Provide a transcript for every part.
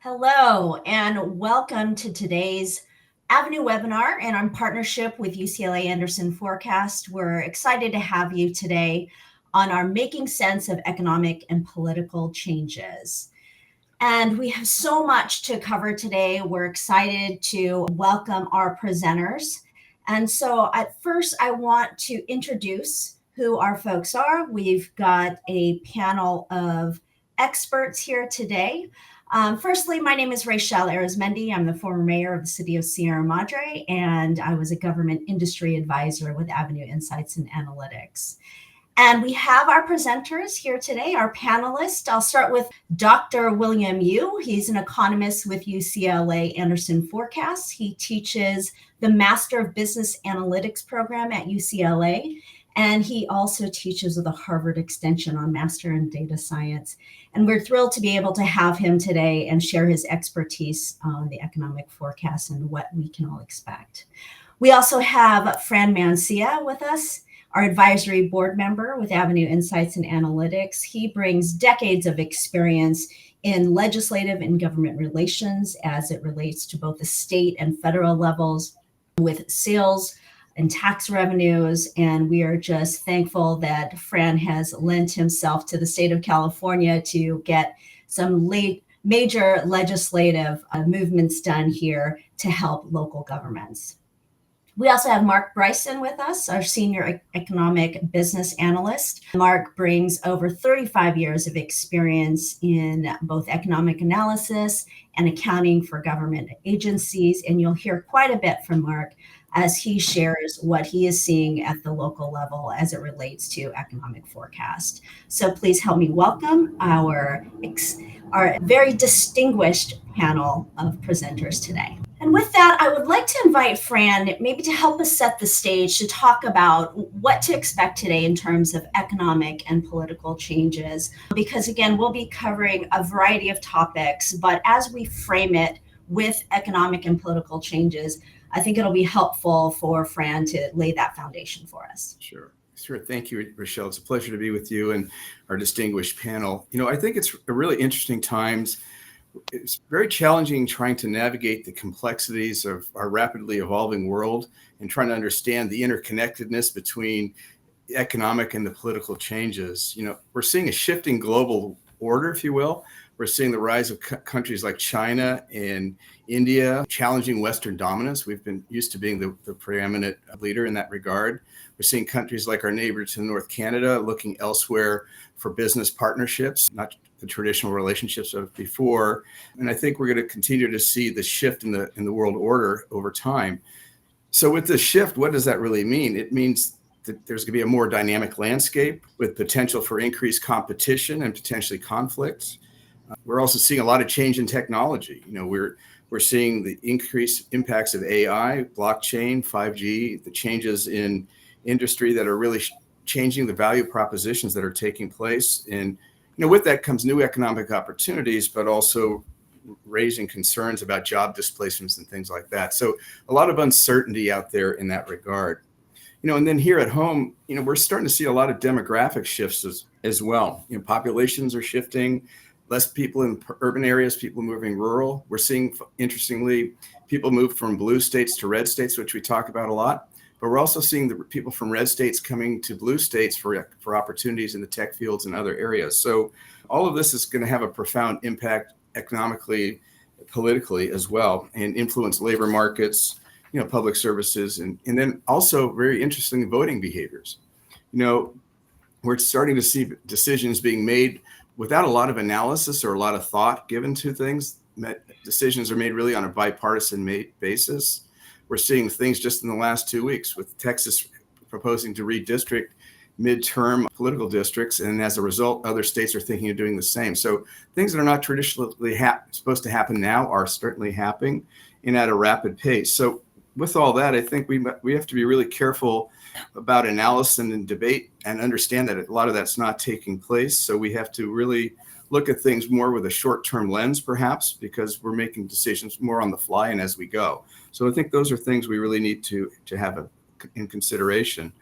Hello, and welcome to today's Avenue webinar and in partnership with UCLA Anderson Forecast. We're excited to have you today on our Making Sense of Economic and Political Changes. And we have so much to cover today. We're excited to welcome our presenters. And so at first, I want to introduce who our folks are. We've got a panel of experts here today. Firstly, my name is Rachel Arizmendi. I'm the former mayor of the city of Sierra Madre, and I was a government industry advisor with Avenue Insights and Analytics. And we have our presenters here today, our panelists. I'll start with Dr. William Yu. He's an economist with UCLA Anderson Forecast. He teaches the Master of Business Analytics program at UCLA. And he also teaches with the Harvard Extension on Master in Data Science. And we're thrilled to be able to have him today and share his expertise on the economic forecast and what we can all expect. We also have Fran Mancia with us, our advisory board member with Avenue Insights and Analytics. He brings decades of experience in legislative and government relations as it relates to both the state and federal levels with sales and tax revenues. And we are just thankful that Fran has lent himself to the state of California to get some major legislative movements done here to help local governments. We also have Mark Bryson with us, our senior economic business analyst. Mark brings over 35 years of experience in both economic analysis and accounting for government agencies. And you'll hear quite a bit from Mark as he shares what he is seeing at the local level as it relates to economic forecast. So please help me welcome our very distinguished panel of presenters today. And with that, I would like to invite Fran maybe to help us set the stage to talk about what to expect today in terms of economic and political changes. Because again, we'll be covering a variety of topics, but as we frame it with economic and political changes, I think it'll be helpful for Fran to lay that foundation for us. Sure. Thank you, Rochelle. It's a pleasure to be with you and our distinguished panel. I think it's a really interesting times. It's very challenging trying to navigate the complexities of our rapidly evolving world and trying to understand the interconnectedness between the economic and the political changes. We're seeing a shifting global order, if you will. We're seeing the rise of countries like China and India challenging Western dominance. We've been used to being the preeminent leader in that regard. We're seeing countries like our neighbor to the north, Canada, looking elsewhere for business partnerships, not the traditional relationships of before. And I think we're going to continue to see the shift in the world order over time. So with this shift, what does that really mean? It means that there's going to be a more dynamic landscape with potential for increased competition and potentially conflicts. We're also seeing a lot of change in technology. We're seeing the increased impacts of AI, blockchain, 5G, the changes in industry that are really changing the value propositions that are taking place. And with that comes new economic opportunities, but also raising concerns about job displacements and things like that. So a lot of uncertainty out there in that regard. And then here at home, we're starting to see a lot of demographic shifts as well. Populations are shifting. Less people in urban areas, people moving rural. We're seeing, interestingly, people move from blue states to red states, which we talk about a lot. But we're also seeing the people from red states coming to blue states for opportunities in the tech fields and other areas. So all of this is going to have a profound impact economically, politically as well, and influence labor markets, public services, and then also very interesting voting behaviors. We're starting to see decisions being made without a lot of analysis or a lot of thought given to things. Decisions are made really on a bipartisan basis. We're seeing things just in the last 2 weeks with Texas proposing to redistrict midterm political districts. And as a result, other states are thinking of doing the same. So things that are not traditionally supposed to happen now are certainly happening and at a rapid pace. So with all that, I think we have to be really careful about analysis and debate and understand that a lot of that's not taking place. So we have to really look at things more with a short-term lens, perhaps, because we're making decisions more on the fly and as we go. So I think those are things we really need to have in consideration.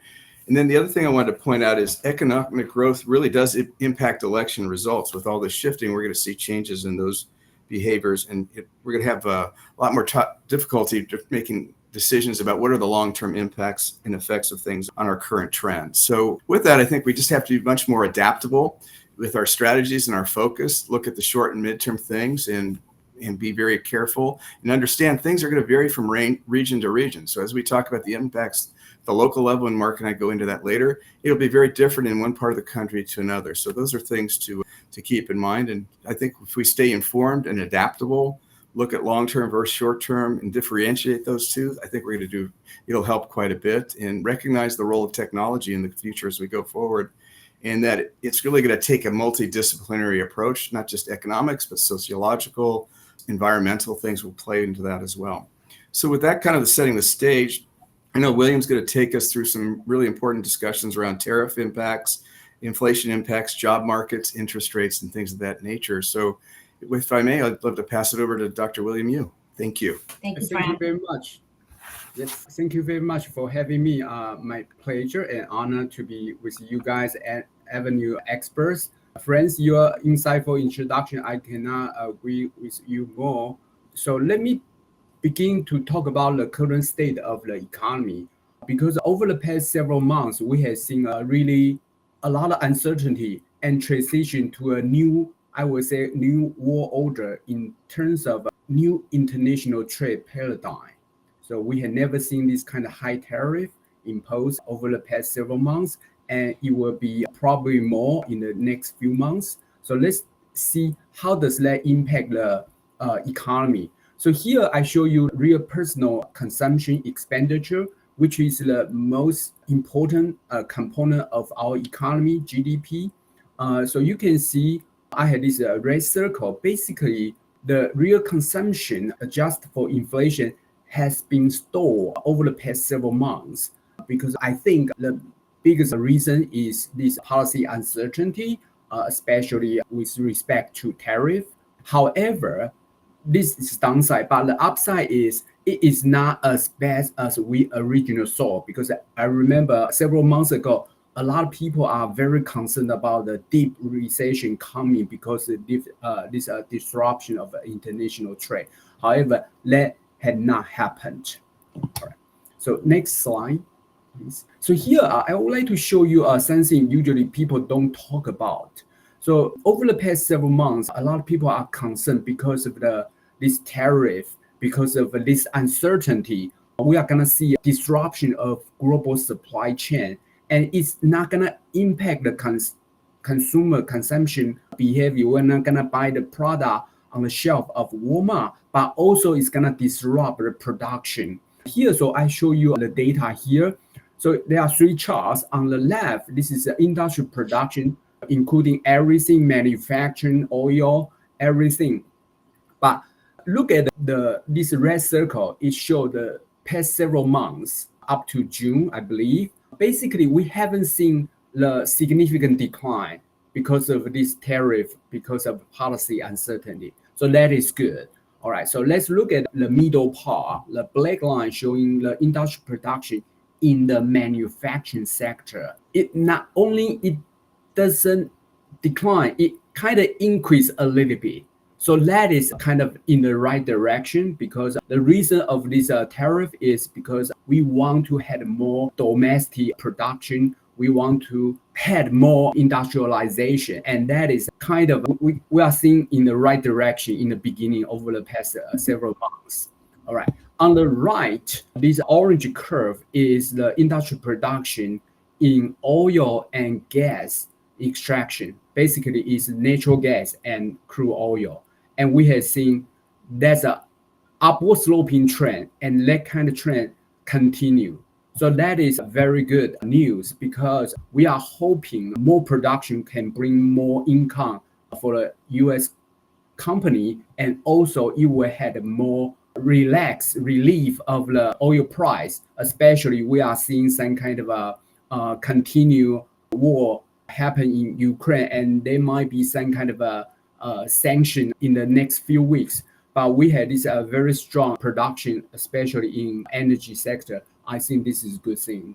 And then the other thing I wanted to point out is economic growth really does impact election results. With all this shifting, we're going to see changes in those behaviors, and we're going to have a lot more difficulty making decisions about what are the long-term impacts and effects of things on our current trends. So with that, I think we just have to be much more adaptable with our strategies and our focus, look at the short and midterm things, and be very careful and understand things are going to vary from region to region. So as we talk about the impacts, the local level, and Mark and I go into that later, it'll be very different in one part of the country to another. So those are things to keep in mind. And I think if we stay informed and adaptable, look at long-term versus short-term and differentiate those two, I think it'll help quite a bit, and recognize the role of technology in the future as we go forward. And that it's really going to take a multidisciplinary approach, not just economics, but sociological, environmental things will play into that as well. So with that kind of setting the stage, I know William's going to take us through some really important discussions around tariff impacts, inflation impacts, job markets, interest rates, and things of that nature. So if I may, I'd love to pass it over to Dr. William Yu. Thank you. Thank you, Thank you very much. Yes, thank you very much for having me. My pleasure and honor to be with you guys at Avenue Experts. Friends, your insightful introduction, I cannot agree with you more. So let me begin to talk about the current state of the economy, because over the past several months, we have seen really a lot of uncertainty and transition to a new, I would say, new world order in terms of new international trade paradigm. So we had never seen this kind of high tariff imposed over the past several months, and it will be probably more in the next few months. So let's see how does that impact the economy. So here I show you real personal consumption expenditure, which is the most important component of our economy, GDP. So you can see I had this red circle. Basically, the real consumption adjusted for inflation has been stalled over the past several months, because I think the biggest reason is this policy uncertainty, especially with respect to tariff. However, this is downside, but the upside is it is not as bad as we originally saw, because I remember several months ago, a lot of people are very concerned about the deep recession coming because of this disruption of international trade. However, that had not happened. All right. So next slide, please. So here I would like to show you something usually people don't talk about. So over the past several months, a lot of people are concerned because of this tariff, because of this uncertainty. We are going to see a disruption of global supply chain, and it's not going to impact the consumer consumption behavior. We're not going to buy the product on the shelf of Walmart, but also it's going to disrupt the production. Here, so I show you the data here. So there are three charts. On the left, this is the industrial production, including everything, manufacturing, oil, everything. But look at this red circle. It shows the past several months up to June, I believe. Basically, we haven't seen the significant decline because of this tariff, because of policy uncertainty. So that is good. All right, so let's look at the middle part, the black line showing the industrial production in the manufacturing sector. It not only it doesn't decline, it kind of increase a little bit. So that is kind of in the right direction, because the reason of this tariff is because we want to have more domestic production. We want to have more industrialization, and that is kind of we are seeing in the right direction in the beginning over the past several months. All right. On the right, this orange curve is the industrial production in oil and gas extraction. Basically, it's natural gas and crude oil. And we have seen that's a upward sloping trend, and that kind of trend continue. So that is very good news, because we are hoping more production can bring more income for the U.S. company, and also it will have more relief of the oil price. Especially we are seeing some kind of a continued war happen in Ukraine, and there might be some kind of a sanction in the next few weeks. But we had this very strong production, especially in energy sector. I think this is a good thing.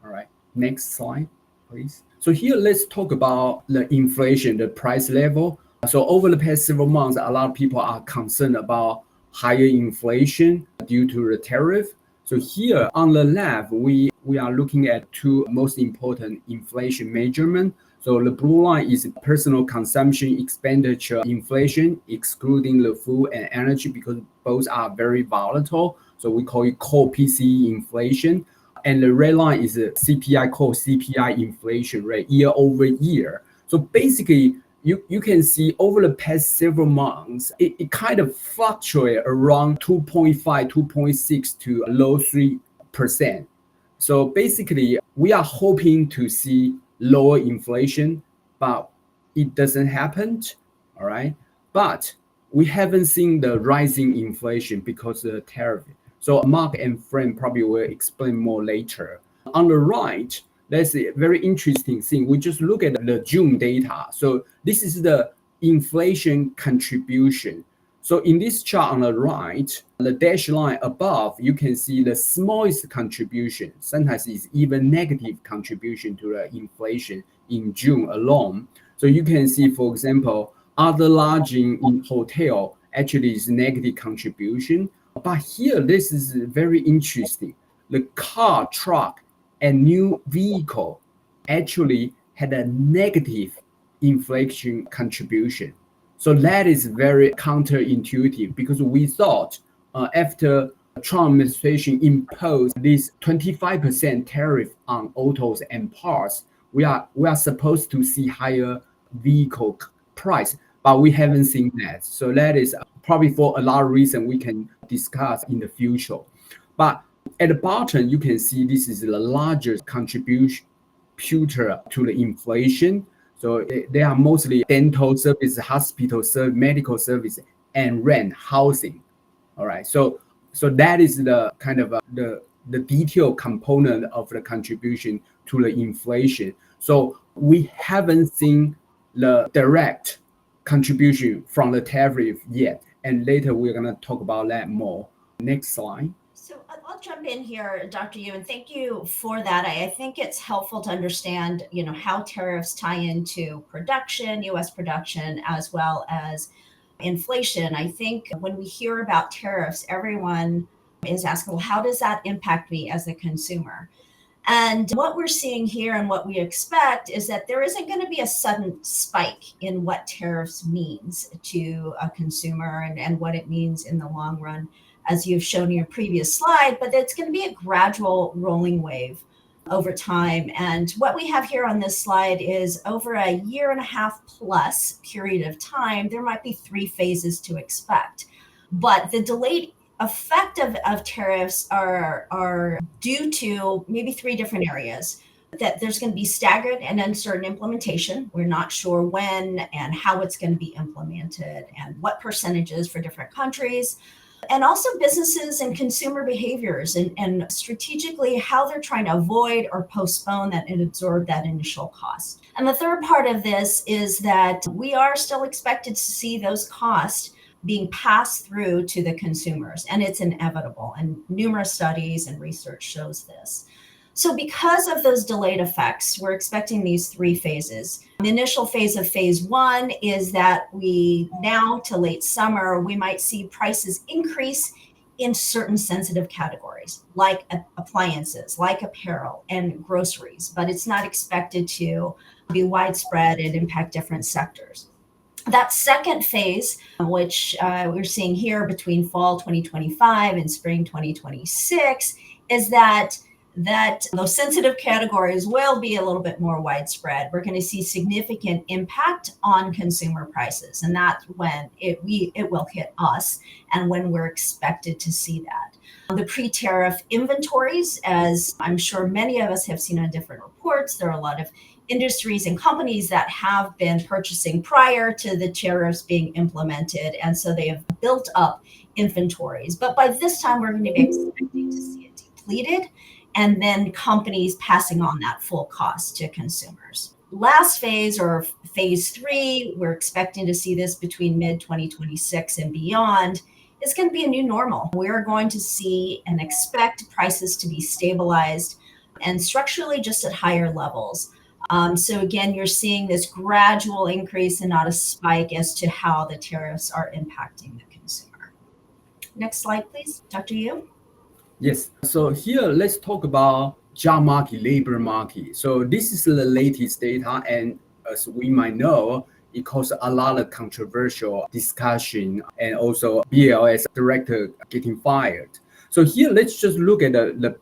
All right, next slide, please. So here, let's talk about the inflation, the price level. So over the past several months, a lot of people are concerned about higher inflation due to the tariff. So here on the left, we are looking at two most important inflation measurement. So the blue line is personal consumption expenditure inflation, excluding the food and energy, because both are very volatile. So we call it core PCE inflation. And the red line is a CPI, core CPI inflation rate year over year. So basically, you can see over the past several months, it kind of fluctuates around 2.5, 2.6 to low 3%. So basically, we are hoping to see lower inflation, but it doesn't happen, all right? But we haven't seen the rising inflation because of the tariff. So Mark and Frank probably will explain more later. On the right, that's a very interesting thing. We just look at the June data. So this is the inflation contribution. So in this chart on the right, the dashed line above, you can see the smallest contribution. Sometimes it's even negative contribution to the inflation in June alone. So you can see, for example, other lodging in hotel actually is negative contribution. But here, this is very interesting. The car, truck, and new vehicle actually had a negative inflation contribution. So that is very counterintuitive because we thought after Trump administration imposed this 25% tariff on autos and parts, we are supposed to see higher vehicle price, but we haven't seen that. So that is probably for a lot of reasons we can discuss in the future. But at the bottom, you can see this is the largest contributor to the inflation. So they are mostly dental service, hospital service, medical service, and rent, housing. All right. So that is the kind of the detailed component of the contribution to the inflation. So we haven't seen the direct contribution from the tariff yet. And later we're going to talk about that more. Next slide. So I'll jump in here, Dr. Yu, and thank you for that. I think it's helpful to understand, how tariffs tie into production, U.S. production, as well as inflation. I think when we hear about tariffs, everyone is asking, well, how does that impact me as a consumer? And what we're seeing here and what we expect is that there isn't going to be a sudden spike in what tariffs means to a consumer and what it means in the long run, as you've shown in your previous slide, but it's going to be a gradual rolling wave over time. And what we have here on this slide is over a 1.5 year plus period of time, there might be 3 phases to expect. But the delayed effect of tariffs are due to maybe 3 different areas. That there's going to be staggered and uncertain implementation. We're not sure when and how it's going to be implemented and what percentages for different countries. And also businesses and consumer behaviors and strategically how they're trying to avoid or postpone that and absorb that initial cost. And the third part of this is that we are still expected to see those costs being passed through to the consumers, and it's inevitable. And numerous studies and research shows this. So because of those delayed effects, we're expecting these 3 phases. The initial phase of phase 1 is that we now to late summer, we might see prices increase in certain sensitive categories, like appliances, like apparel and groceries, but it's not expected to be widespread and impact different sectors. That second phase, which we're seeing here between fall 2025 and spring 2026, is that those sensitive categories will be a little bit more widespread. We're going to see significant impact on consumer prices, and that's when it will hit us and when we're expected to see that. The pre-tariff inventories, as I'm sure many of us have seen on different reports, there are a lot of industries and companies that have been purchasing prior to the tariffs being implemented, and so they have built up inventories. But by this time, we're going to be expecting to see it depleted, and then companies passing on that full cost to consumers. Last phase, or phase 3, we're expecting to see this between mid-2026 and beyond, is going to be a new normal. We're going to see and expect prices to be stabilized and structurally just at higher levels. So again, you're seeing this gradual increase and not a spike as to how the tariffs are impacting the consumer. Next slide, please, Dr. Yu. Yes. So here, let's talk about job market, labor market. So this is the latest data, and as we might know, it caused a lot of controversial discussion, and also BLS director getting fired. So here, let's just look at the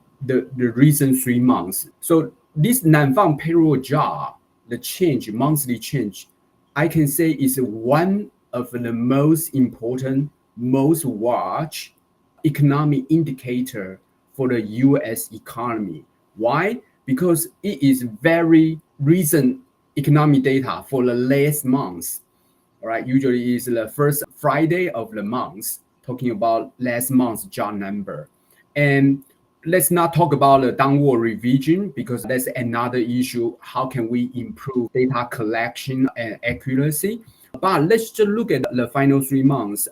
recent 3 months. So this non-farm payroll job, the change, monthly change, I can say is one of the most important, most watched economic indicator for the US economy. Why? Because it is very recent economic data for the last month. All right, usually is the first Friday of the month, talking about last month's job number. And let's not talk about the downward revision because that's another issue. How can we improve data collection and accuracy? But let's just look at the final 3 months.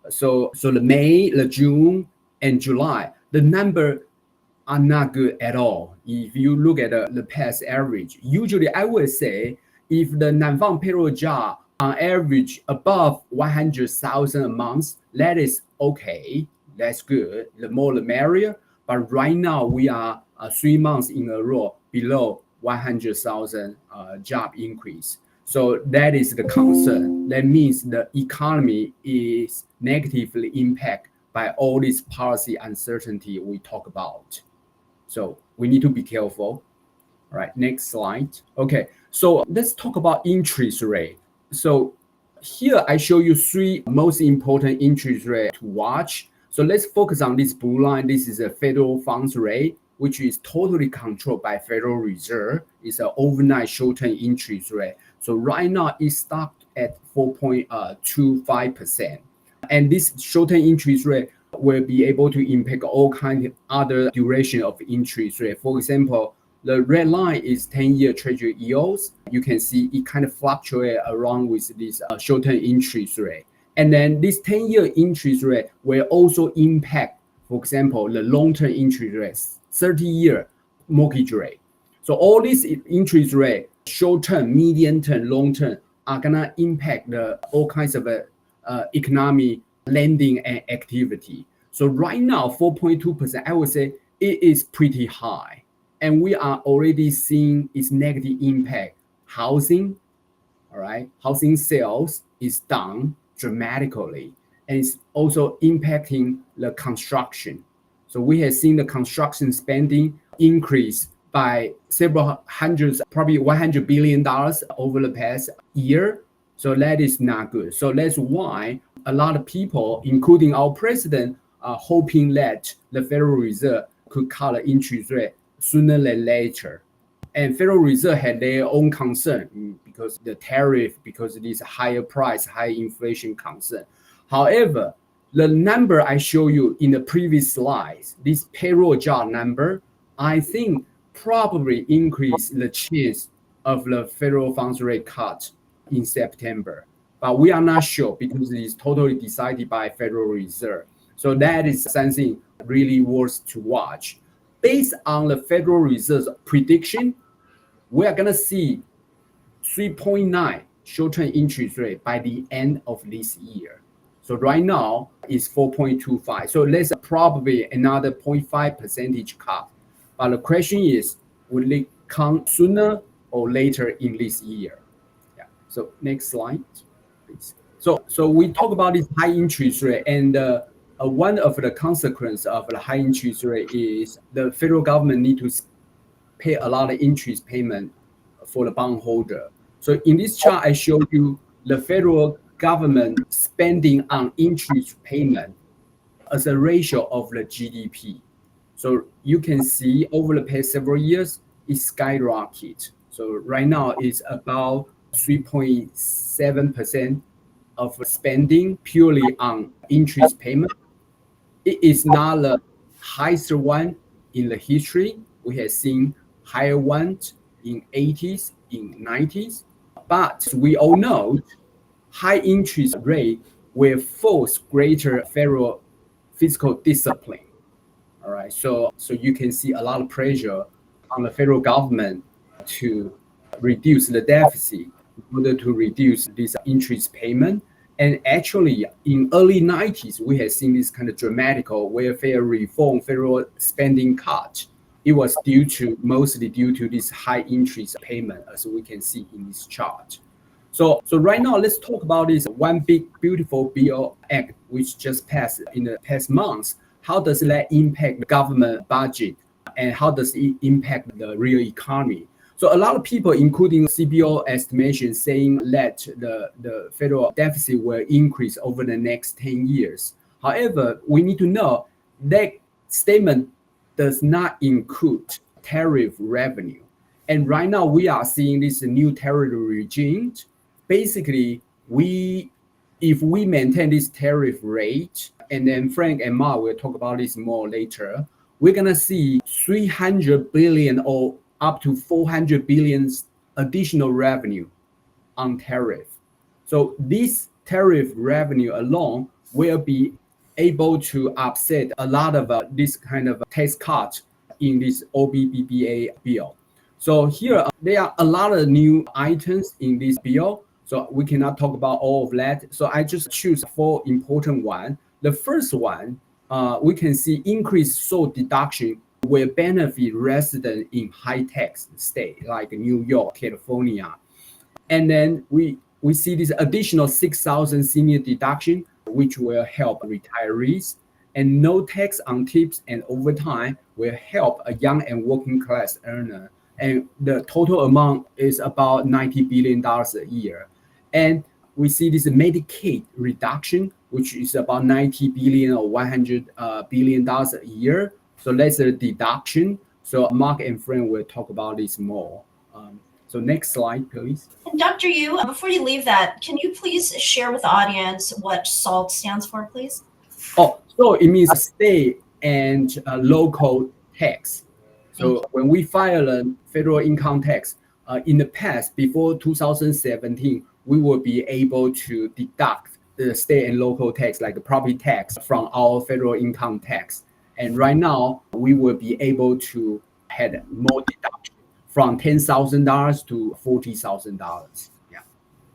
So the May, the June, and July, the number are not good at all. If you look at the past average, usually I would say if the non-farm payroll job on average above 100,000 a month, that is okay. That's good. The more the merrier. But right now we are 3 months in a row below 100,000 job increase. So that is the concern. That means the economy is negatively impacted by all this policy uncertainty we talk about. So we need to be careful. All right, next slide. Okay, so let's talk about interest rate. So here I show you 3 most important interest rate to watch. So let's focus on this blue line. This is a federal funds rate, which is totally controlled by Federal Reserve. It's an overnight short-term interest rate. So right now it's stopped at 4.25%. And this short-term interest rate will be able to impact all kinds of other duration of interest rate. For example, the red line is 10-year treasury yields. You can see it kind of fluctuates around with this short-term interest rate. And then this 10-year interest rate will also impact, for example, the long-term interest rates, 30-year mortgage rate. So all these interest rate, short-term, medium-term, long-term, are gonna impact all kinds of economic lending and activity. So right now, 4.2%, I would say it is pretty high. And we are already seeing its negative impact. Housing, all right, housing sales is down dramatically. And it's also impacting the construction. So we have seen the construction spending increase by several hundreds, probably $100 billion over the past year. So that is not good. So that's why a lot of people, including our president, are hoping that the Federal Reserve could cut the interest rate sooner than later. And Federal Reserve had their own concern because the tariff, because of this higher price, high inflation concern. However, the number I show you in the previous slides, this payroll job number, I think probably increase the chance of the federal funds rate cut in September. But we are not sure because it is totally decided by Federal Reserve. So that is something really worth to watch. Based on the Federal Reserve's prediction, we are going to see 3.9 short-term interest rate by the end of this year. So right now it's 4.25. So that's probably another 0.5 percentage cut. But the question is, will it come sooner or later in this year? Yeah. So next slide, please. So we talk about this high interest rate, and one of the consequences of the high interest rate is the federal government need to pay a lot of interest payment for the bondholder. So in this chart, I show you the federal government spending on interest payment as a ratio of the GDP. So you can see over the past several years, it skyrocketed. So right now it's about 3.7% of spending purely on interest payment. It is not the highest one in the history. We have seen higher ones in 80s, in 90s. But we all know high interest rate will force greater federal fiscal discipline. All right, so you can see a lot of pressure on the federal government to reduce the deficit in order to reduce this interest payment. And actually, in early 90s, we had seen this kind of dramatic welfare reform, federal spending cut. It was mostly due to this high interest payment, as we can see in this chart. So right now, let's talk about this one big, beautiful bill act, which just passed in the past months. How does that impact the government budget? And how does it impact the real economy? So a lot of people, including CBO estimation, saying that the federal deficit will increase over the next 10 years. However, we need to know that statement does not include tariff revenue. And right now we are seeing this new tariff regime. Basically, if we maintain this tariff rate, and then Frank and Mark will talk about this more later, we're gonna see 300 billion or up to 400 billion additional revenue on tariff. So this tariff revenue alone will be able to offset a lot of this kind of tax cut in this OBBBA bill. So here, there are a lot of new items in this bill. So we cannot talk about all of that. So I just choose 4 important ones. The first one, we can see increased SOL deduction will benefit residents in high tax state like New York, California. And then we see this additional 6,000 senior deduction, which will help retirees. And no tax on tips and overtime will help a young and working class earner. And the total amount is about $90 billion a year. And we see this Medicaid reduction, which is about $90 billion or $100 billion a year. So that's a deduction. So Mark and Frank will talk about this more. So next slide, please. And Dr. Yu, before you leave that, can you please share with the audience what SALT stands for, please? Oh, so it means state and local tax. So when we file a federal income tax, in the past, before 2017, we will be able to deduct the state and local tax, like the property tax, from our federal income tax. And right now, we will be able to have more deduction from $10,000 to $40,000. Yeah.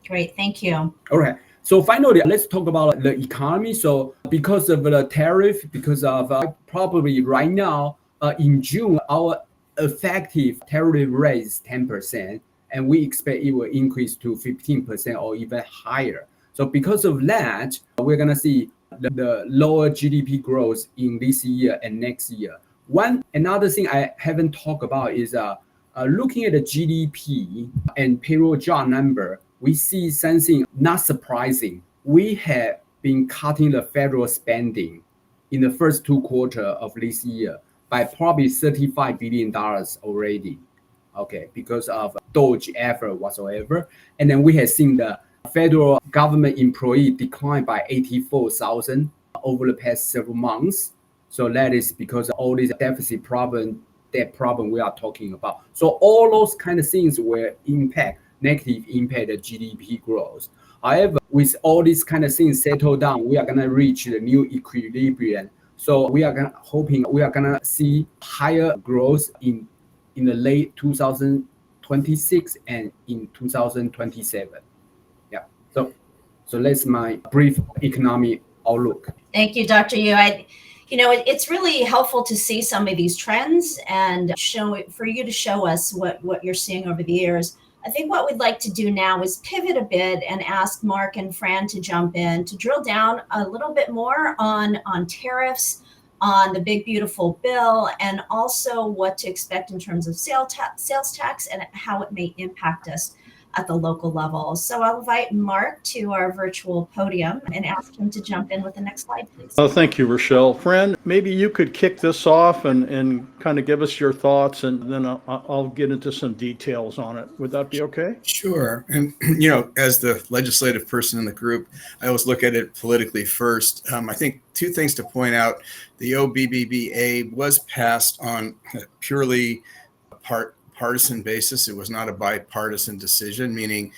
Great, thank you. All right. So finally, let's talk about the economy. So because of the tariff, because of probably right now, in June, our effective tariff rate is 10%, and we expect it will increase to 15% or even higher. So because of that, we're going to see the lower GDP growth in this year and next year. Another thing I haven't talked about is looking at the GDP and payroll job number, we see something not surprising. We have been cutting the federal spending in the first 2 quarters of this year by probably $35 billion already, okay, because of DOGE effort whatsoever. And then we have seen the federal government employee decline by 84,000 over the past several months. So that is because of all this deficit problem, that problem we are talking about. So all those kind of things will negative impact the GDP growth. However, with all these kind of things settled down, we are going to reach the new equilibrium. So we are hoping we are going to see higher growth in the late 2026 and in 2027. Yeah. So that's my brief economic outlook. Thank you, Dr. Yu. It's really helpful to see some of these trends and for you to show us what you're seeing over the years. I think what we'd like to do now is pivot a bit and ask Mark and Fran to jump in to drill down a little bit more on tariffs, on the big beautiful bill, and also what to expect in terms of sales tax and how it may impact us at the local level. So I'll invite Mark to our virtual podium and ask him to jump in with the next slide, please. Oh, thank you, Rochelle. Fran, maybe you could kick this off and kind of give us your thoughts, and then I'll get into some details on it. Would that be okay? Sure. And, as the legislative person in the group, I always look at it politically first. I think 2 things to point out. The OBBBA was passed on purely partisan basis. It was not a bipartisan decision, meaning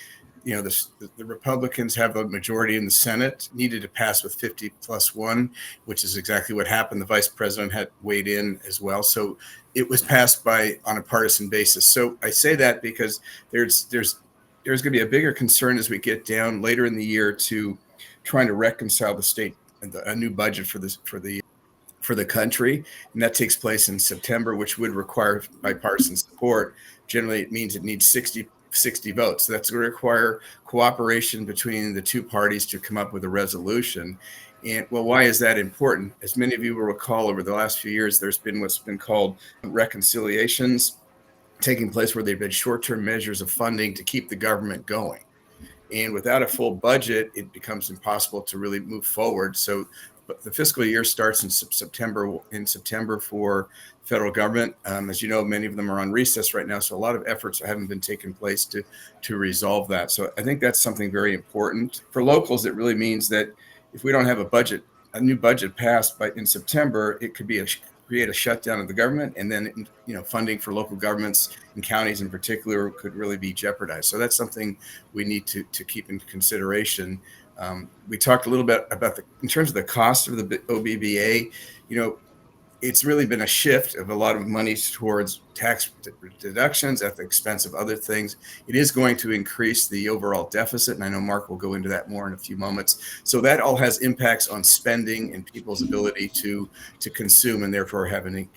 the Republicans have a majority in the Senate, needed to pass with 50+1, which is exactly what happened. The vice president had weighed in as well. So it was passed on a partisan basis. So I say that because there's going to be a bigger concern as we get down later in the year to trying to reconcile the state and a new budget for the country, and that takes place in September, which would require bipartisan support. Generally, it means it needs 60 votes. So that's going to require cooperation between the two parties to come up with a resolution. And well, why is that important? As many of you will recall, over the last few years, there's been what's been called reconciliations taking place, where they've been short-term measures of funding to keep the government going. And without a full budget, it becomes impossible to really move forward. So but the fiscal year starts in September for federal government. As you know, many of them are on recess right now, so a lot of efforts haven't been taking place to resolve that. So I think that's something very important. For locals, it really means that if we don't have a new budget passed in September, it could be create a shutdown of the government, and then funding for local governments and counties in particular could really be jeopardized. So that's something we need to keep in consideration. We talked a little bit about in terms of the cost of the OBBA. It's really been a shift of a lot of money towards tax deductions at the expense of other things. It is going to increase the overall deficit, and I know Mark will go into that more in a few moments. So that all has impacts on spending and people's ability to consume, and therefore having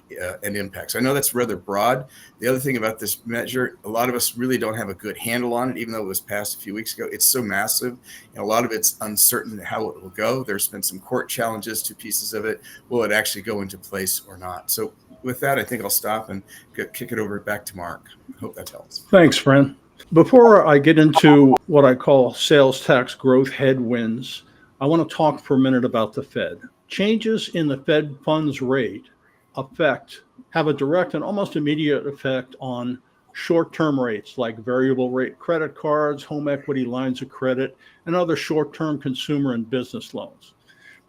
an impact. So I know that's rather broad. The other thing about this measure, a lot of us really don't have a good handle on it, even though it was passed a few weeks ago. It's so massive, and a lot of it's uncertain how it will go. There's been some court challenges to pieces of it. Will it actually go into place or not? So with that, I think I'll stop and kick it over back to Mark. I hope that helps. Thanks, Fran. Before I get into what I call sales tax growth headwinds, I want to talk for a minute about the Fed. Changes in the Fed funds rate have a direct and almost immediate effect on short-term rates like variable rate credit cards, home equity lines of credit, and other short-term consumer and business loans.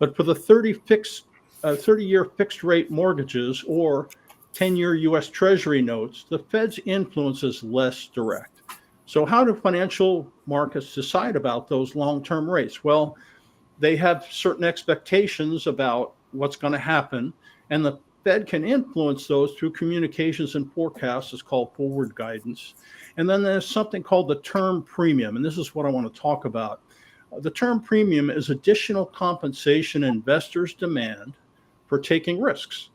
But for the 30-year fixed rate mortgages or 10-year U.S. Treasury notes, the Fed's influence is less direct. So how do financial markets decide about those long-term rates? Well, they have certain expectations about what's going to happen, and the Fed can influence those through communications and forecasts. It's called forward guidance. And then there's something called the term premium, and this is what I want to talk about. The term premium is additional compensation investors demand for taking risks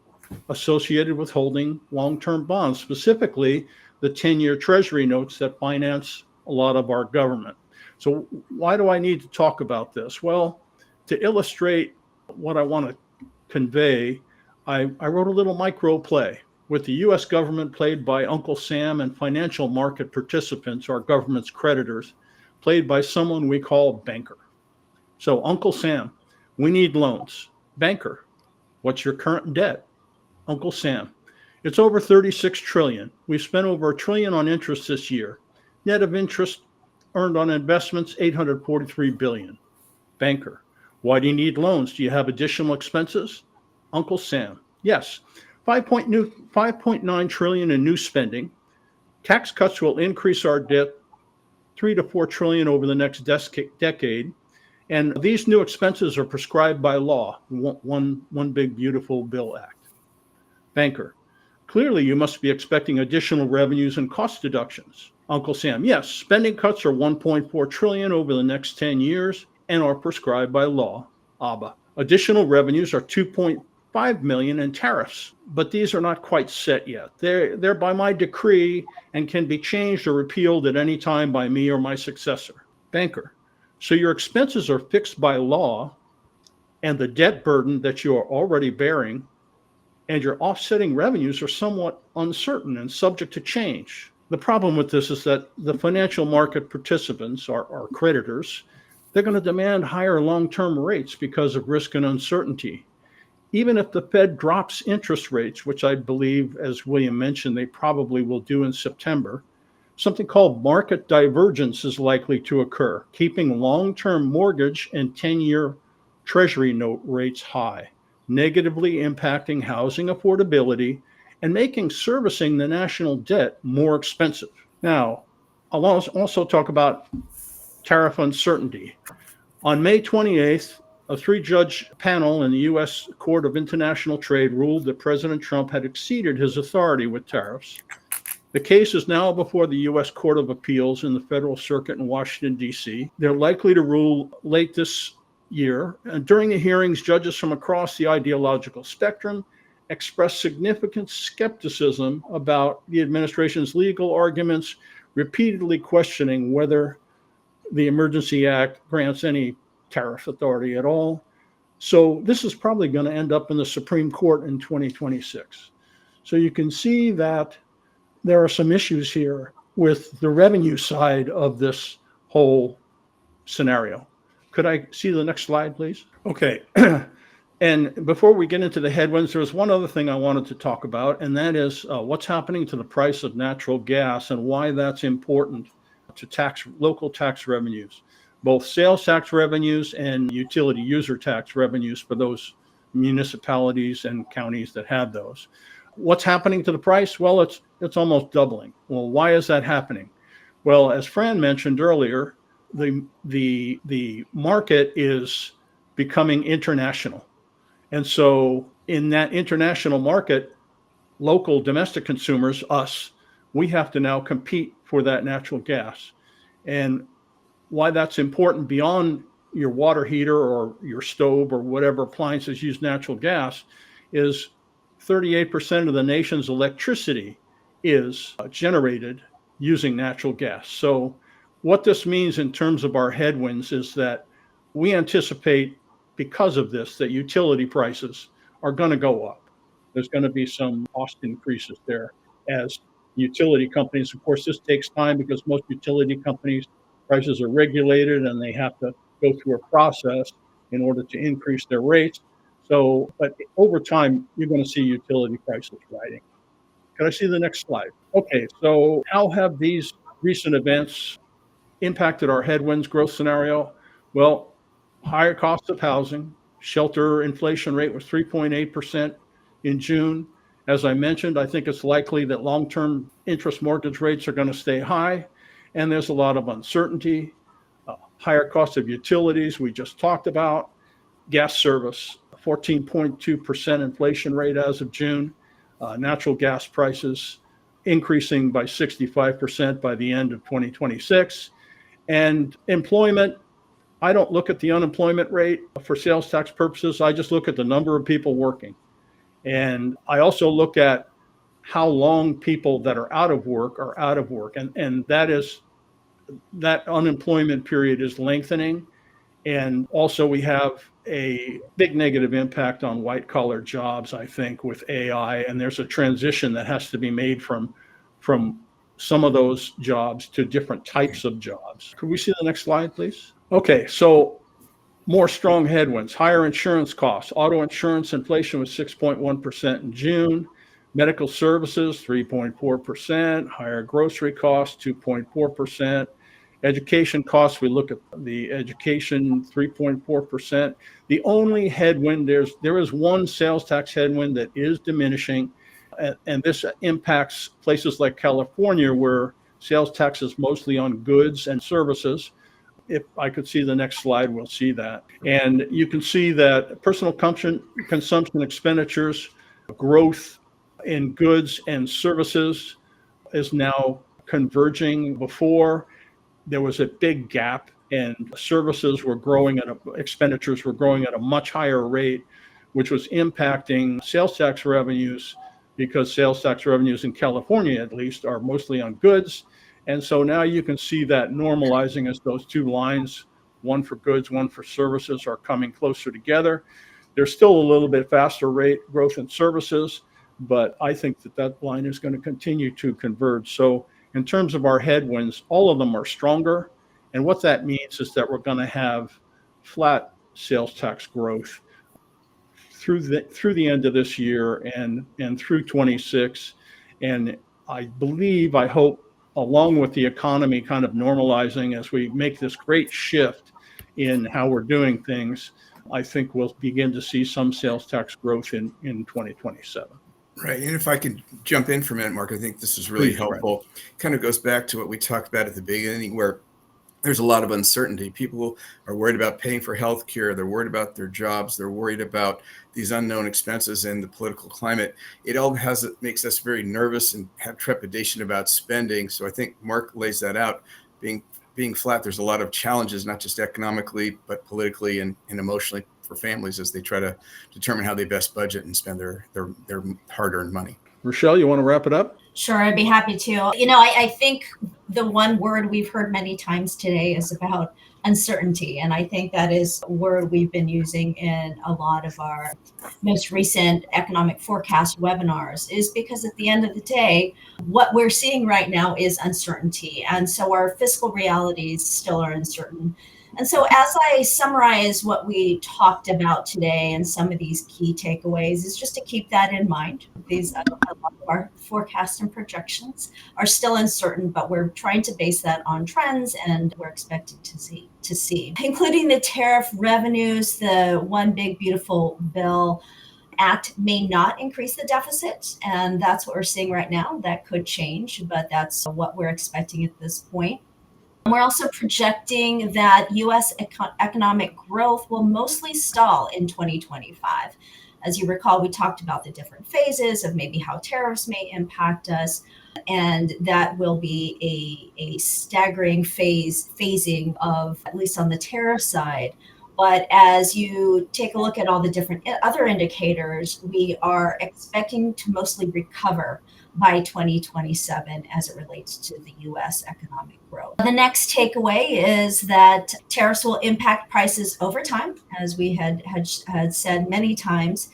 associated with holding long-term bonds, specifically the 10-year Treasury notes that finance a lot of our government. So why do I need to talk about this? Well, to illustrate what I want to convey, I wrote a little micro play with the U.S. government played by Uncle Sam and financial market participants, our government's creditors, played by someone we call banker. So Uncle Sam, we need loans. Banker, what's your current debt? Uncle Sam, it's over 36 trillion. We've spent over $1 trillion on interest this year. Net of interest earned on investments, 843 billion. Banker, why do you need loans? Do you have additional expenses? Uncle Sam, yes. 5.9 trillion in new spending. Tax cuts will increase our debt 3 to 4 trillion over the next decade. And these new expenses are prescribed by law, one big beautiful bill act. Banker, clearly you must be expecting additional revenues and cost deductions. Uncle Sam, yes, spending cuts are 1.4 trillion over the next 10 years and are prescribed by law. ABBA. Additional revenues are 2.5 million in tariffs, but these are not quite set yet. They're by my decree and can be changed or repealed at any time by me or my successor. Banker, so your expenses are fixed by law, and the debt burden that you are already bearing and your offsetting revenues are somewhat uncertain and subject to change. The problem with this is that the financial market participants, our creditors, they're going to demand higher long-term rates because of risk and uncertainty. Even if the Fed drops interest rates, which I believe, as William mentioned, they probably will do in September, something called market divergence is likely to occur, keeping long-term mortgage and 10-year Treasury note rates high, negatively impacting housing affordability and making servicing the national debt more expensive. Now, I'll also talk about tariff uncertainty. On May 28th, a three-judge panel in the U.S. Court of International Trade ruled that President Trump had exceeded his authority with tariffs. The case is now before the U.S. Court of Appeals in the Federal Circuit in Washington, D.C. They're likely to rule late this year. And during the hearings, judges from across the ideological spectrum expressed significant skepticism about the administration's legal arguments, repeatedly questioning whether the Emergency Act grants any tariff authority at all. So this is probably going to end up in the Supreme Court in 2026. So you can see that there are some issues here with the revenue side of this whole scenario. Could I see the next slide, please? Okay. And before we get into the headwinds, there's one other thing I wanted to talk about, and that is what's happening to the price of natural gas and why that's important to local tax revenues, both sales tax revenues and utility user tax revenues for those municipalities and counties that have those. What's happening to the price? Well, it's almost doubling. Well, why is that happening? Well, as Fran mentioned earlier, the market is becoming international. And so in that international market, local domestic consumers, us, we have to now compete for that natural gas. And why that's important beyond your water heater or your stove or whatever appliances use natural gas is 38% of the nation's electricity is generated using natural gas. So what this means in terms of our headwinds is that we anticipate, because of this, that utility prices are going to go up. There's going to be some cost increases there as utility companies. Of course, this takes time because most utility companies' prices are regulated and they have to go through a process in order to increase their rates. So, but over time, you're going to see utility prices rising. Can I see the next slide? Okay, so how have these recent events impacted our headwinds growth scenario? Well, higher cost of housing, shelter inflation rate was 3.8% in June. As I mentioned, I think it's likely that long-term interest mortgage rates are going to stay high, and there's a lot of uncertainty. Higher cost of utilities, we just talked about. Gas service, 14.2% inflation rate as of June. Natural gas prices increasing by 65% by the end of 2026. And employment, I don't look at the unemployment rate for sales tax purposes. I just look at the number of people working. And I also look at how long people that are out of work are out of work. And that unemployment period is lengthening. And also we have a big negative impact on white collar jobs, I think, with AI. And there's a transition that has to be made from some of those jobs to different types of jobs. Could we see the next slide, please? Okay, so more strong headwinds, higher insurance costs. Auto insurance inflation was 6.1% in June. Medical services, 3.4%. Higher grocery costs, 2.4%. Education costs, we look at the education, 3.4%. The only headwind, there is one sales tax headwind that is diminishing, and this impacts places like California where sales tax is mostly on goods and services. If I could see the next slide, we'll see that. And you can see that personal consumption expenditures, growth in goods and services is now converging. Before, there was a big gap and expenditures were growing at a much higher rate, which was impacting sales tax revenues because sales tax revenues in California, at least, are mostly on goods. And so now you can see that normalizing as those two lines, one for goods, one for services, are coming closer together. There's still a little bit faster rate growth in services, but I think that line is going to continue to converge. So in terms of our headwinds, all of them are stronger. And what that means is that we're going to have flat sales tax growth through the end of this year and through 26. And I hope, along with the economy kind of normalizing as we make this great shift in how we're doing things, I think we'll begin to see some sales tax growth in 2027. Right. And if I could jump in for a minute, Mark, I think this is really helpful. Kind of goes back to what we talked about at the beginning, where there's a lot of uncertainty. People are worried about paying for health care. They're worried about their jobs. They're worried about these unknown expenses and the political climate. It all makes us very nervous and have trepidation about spending. So I think Mark lays that out. Being flat, there's a lot of challenges, not just economically, but politically and emotionally for families as they try to determine how they best budget and spend their hard-earned money. Rochelle, you want to wrap it up? Sure, I'd be happy to. I think the one word we've heard many times today is about uncertainty. And I think that is a word we've been using in a lot of our most recent economic forecast webinars, is because at the end of the day, what we're seeing right now is uncertainty. And so our fiscal realities still are uncertain. And so as I summarize what we talked about today and some of these key takeaways, is just to keep that in mind. A lot of our forecasts and projections are still uncertain, but we're trying to base that on trends, and we're expected to see, including the tariff revenues. The One Big Beautiful Bill Act may not increase the deficit, and that's what we're seeing right now. That could change, but that's what we're expecting at this point. We're also projecting that U.S. economic growth will mostly stall in 2025. As you recall, we talked about the different phases of maybe how tariffs may impact us, and that will be a staggering phasing of, at least on the tariff side. But as you take a look at all the different other indicators, we are expecting to mostly recover by 2027 as it relates to the U.S. economic growth. The next takeaway is that tariffs will impact prices over time, as we had said many times,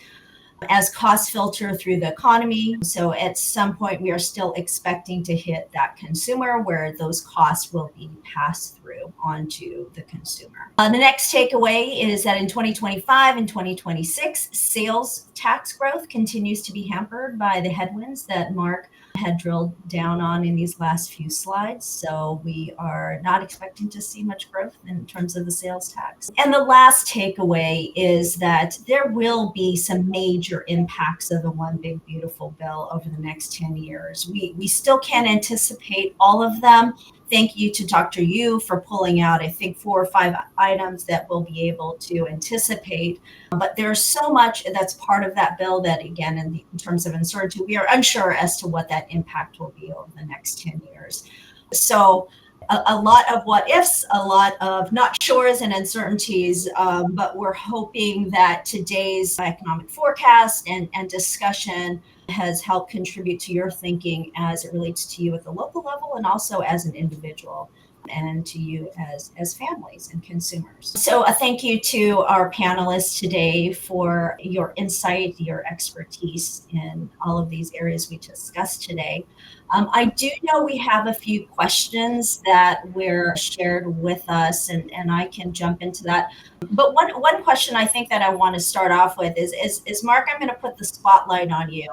as costs filter through the economy. So at some point, we are still expecting to hit that consumer where those costs will be passed through onto the consumer. The next takeaway is that in 2025 and 2026, sales tax growth continues to be hampered by the headwinds that Mark had drilled down on in these last few slides. So we are not expecting to see much growth in terms of the sales tax. And the last takeaway is that there will be some major impacts of the One Big Beautiful Bill over the next 10 years. We still can't anticipate all of them. Thank you to Dr. Yu for pulling out, I think, 4 or 5 items that we'll be able to anticipate. But there's so much that's part of that bill that, again, in terms of uncertainty, we are unsure as to what that impact will be over the next 10 years. So a lot of what ifs, a lot of not sures and uncertainties, but we're hoping that today's economic forecast and discussion has helped contribute to your thinking as it relates to you at the local level and also as an individual, and to you as families and consumers. So a thank you to our panelists today for your insight, your expertise in all of these areas we discussed today. I do know we have a few questions that were shared with us, and I can jump into that. But one question I think that I want to start off with is Mark, I'm going to put the spotlight on you.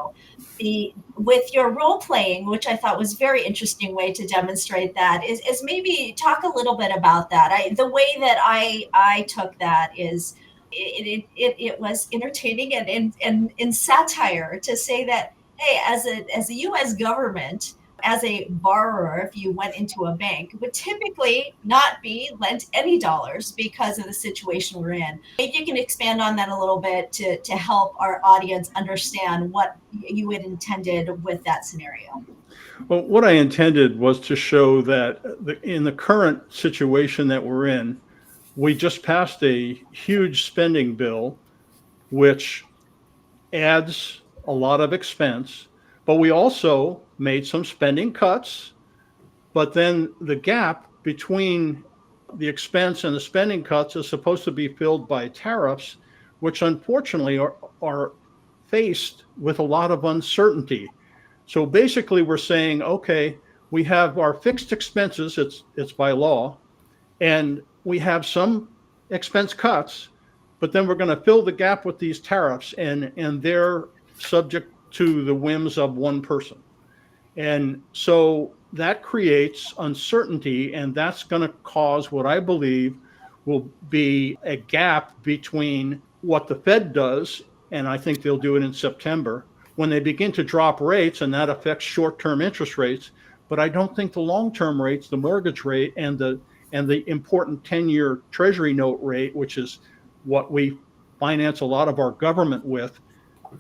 With your role playing, which I thought was a very interesting way to demonstrate that, is maybe talk a little bit about that. The way that I took that is it was entertaining and in satire to say that, hey, as a U.S. government, as a borrower, if you went into a bank, would typically not be lent any dollars because of the situation we're in. Maybe you can expand on that a little bit to help our audience understand what you had intended with that scenario. Well, what I intended was to show that in the current situation that we're in, we just passed a huge spending bill, which adds a lot of expense, but we also made some spending cuts. But then the gap between the expense and the spending cuts is supposed to be filled by tariffs, which unfortunately are faced with a lot of uncertainty. So basically we're saying, okay, we have our fixed expenses, it's by law, and we have some expense cuts, but then we're going to fill the gap with these tariffs, and they're subject to the whims of one person. And so that creates uncertainty, and that's going to cause what I believe will be a gap between what the Fed does, and I think they'll do it in September, when they begin to drop rates, and that affects short-term interest rates. But I don't think the long-term rates, the mortgage rate and the and the important 10-year Treasury note rate, which is what we finance a lot of our government with,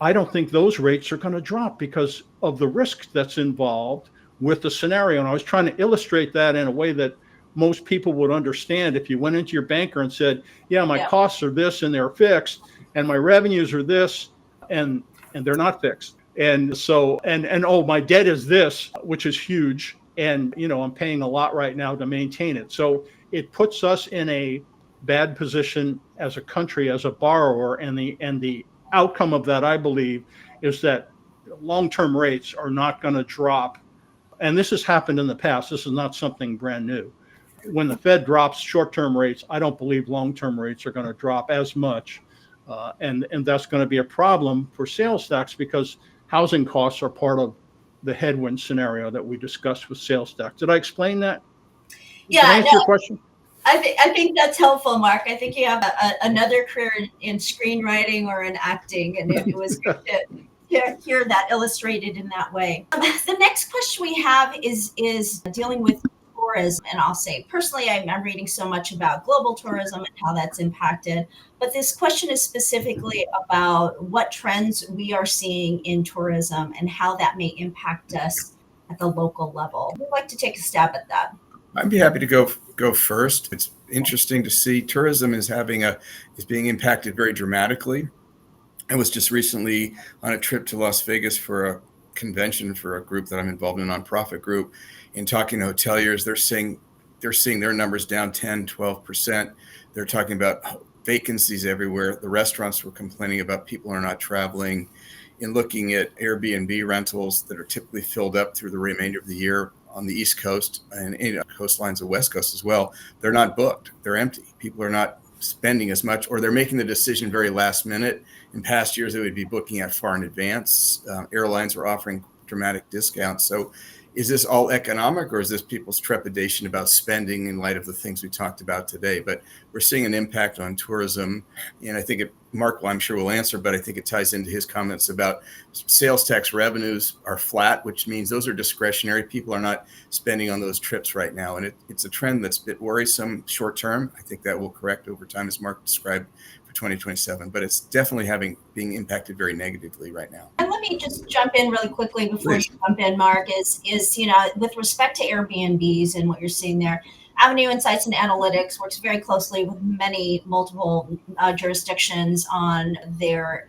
I don't think those rates are going to drop because of the risk that's involved with the scenario. And I was trying to illustrate that in a way that most people would understand. If you went into your banker and said, yeah, my costs are this and they're fixed, and my revenues are this and they're not fixed. And so, and oh, my debt is this, which is huge. And, I'm paying a lot right now to maintain it. So it puts us in a bad position as a country, as a borrower. And the outcome of that, I believe, is that long-term rates are not going to drop. And this has happened in the past. This is not something brand new. When the Fed drops short-term rates, I don't believe long-term rates are going to drop as much. And that's going to be a problem for sales tax because housing costs are part of the headwind scenario that we discussed with sales tax. Did I explain that? Yeah. Did I answer your question? I think that's helpful, Mark. I think you have another career in screenwriting or in acting, and it was great to hear that illustrated in that way. The next question we have is dealing with tourism, and I'll say personally, I'm reading so much about global tourism and how that's impacted, but this question is specifically about what trends we are seeing in tourism and how that may impact us at the local level. Would like to take a stab at that? I'd be happy to go first. It's interesting to see tourism is being impacted very dramatically. I was just recently on a trip to Las Vegas for a convention for a group that I'm involved in, a nonprofit group, and talking to hoteliers. They're seeing their numbers down 10, 12%. They're talking about vacancies everywhere. The restaurants were complaining about people are not traveling. In looking at Airbnb rentals that are typically filled up through the remainder of the year on the East Coast and coastlines of West Coast as well, they're not booked. They're empty. People are not spending as much, or they're making the decision very last minute. In past years, they would be booking out far in advance. Airlines were offering dramatic discounts. So is this all economic, or is this people's trepidation about spending in light of the things we talked about today? But we're seeing an impact on tourism. And I think Mark, I'm sure will answer, but I think it ties into his comments about sales tax revenues are flat, which means those are discretionary. People are not spending on those trips right now. And it's a trend that's a bit worrisome short term. I think that will correct over time, as Mark described, for 2027, but it's definitely being impacted very negatively right now. And let me just jump in really quickly before Please. you jump in, Mark, is with respect to Airbnbs and what you're seeing there, Avenue Insights and Analytics works very closely with multiple jurisdictions on their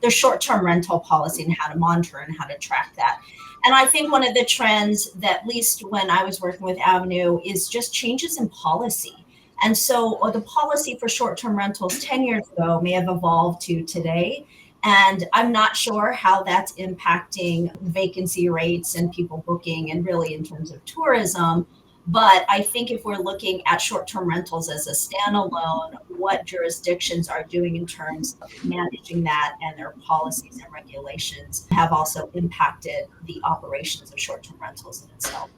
their short-term rental policy and how to monitor and how to track that. And I think one of the trends that, at least when I was working with Avenue, is just changes in policy. And so the policy for short-term rentals 10 years ago may have evolved to today. And I'm not sure how that's impacting vacancy rates and people booking and really in terms of tourism. But I think if we're looking at short-term rentals as a standalone, what jurisdictions are doing in terms of managing that and their policies and regulations have also impacted the operations of short-term rentals in itself.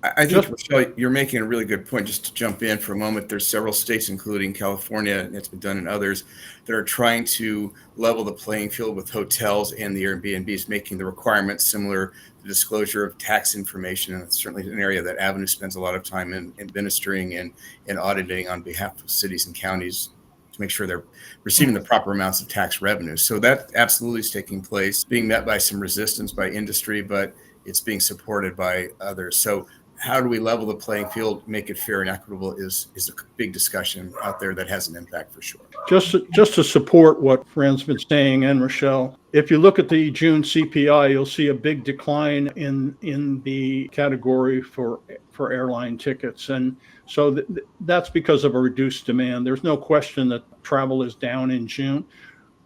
I think, Michelle, you're making a really good point. Just to jump in for a moment, there's several states, including California, and it's been done in others, that are trying to level the playing field with hotels and the Airbnbs, making the requirements similar to disclosure of tax information. And it's certainly an area that Avenue spends a lot of time in administering and auditing on behalf of cities and counties to make sure they're receiving the proper amounts of tax revenue. So that absolutely is taking place, being met by some resistance by industry, but it's being supported by others. So how do we level the playing field, make it fair and equitable is a big discussion out there that has an impact for sure. Just to support what Fran's been saying, and Rochelle, if you look at the June CPI, you'll see a big decline in the category for airline tickets. And so that's because of a reduced demand. There's no question that travel is down in June.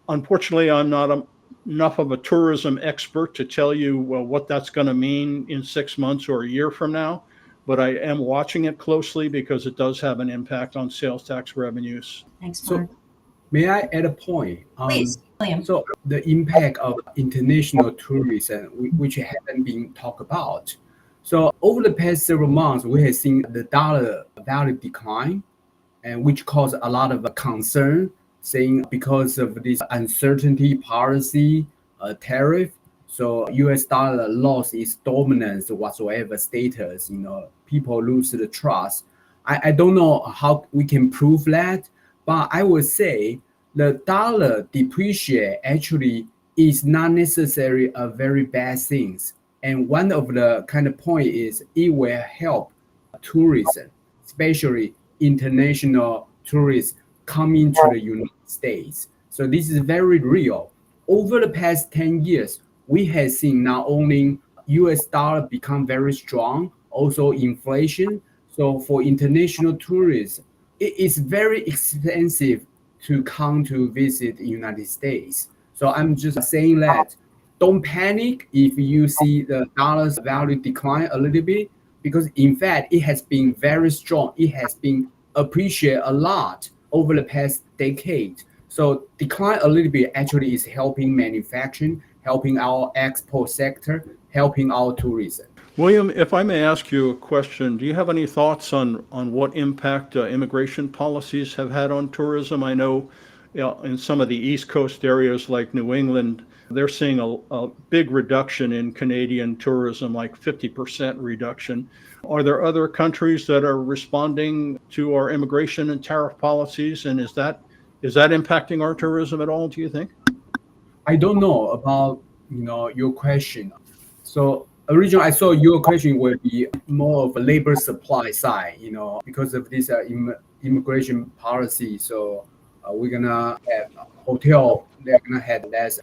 Unfortunately, I'm not enough of a tourism expert to tell you what that's going to mean in 6 months or a year from now, but I am watching it closely because it does have an impact on sales tax revenues. Thanks, Mark. So, may I add a point? Please, William. So the impact of international tourism, which haven't been talked about. So over the past several months, we have seen the dollar value decline, and which caused a lot of concern, saying because of this uncertainty policy, tariff, so U.S. dollar lost its dominance whatsoever status. people lose the trust. I don't know how we can prove that, but I would say the dollar depreciate actually is not necessarily a very bad thing. And one of the kind of point is it will help tourism, especially international tourists coming to the United States. So this is very real. Over the past 10 years, we have seen not only US dollar become very strong, also inflation. So for international tourists, it is very expensive to come to visit the United States. So I'm just saying that don't panic if you see the dollar's value decline a little bit, because in fact, it has been very strong. It has been appreciated a lot over the past decade. So decline a little bit actually is helping manufacturing, helping our export sector, helping our tourism. William, if I may ask you a question, do you have any thoughts on what impact immigration policies have had on tourism? I know, in some of the East Coast areas like New England, they're seeing a big reduction in Canadian tourism, like 50% reduction. Are there other countries that are responding to our immigration and tariff policies? And is that impacting our tourism at all, do you think? I don't know about your question. So originally I saw your question would be more of a labor supply side, because of this immigration policy. So we're gonna have hotel, they're gonna have less.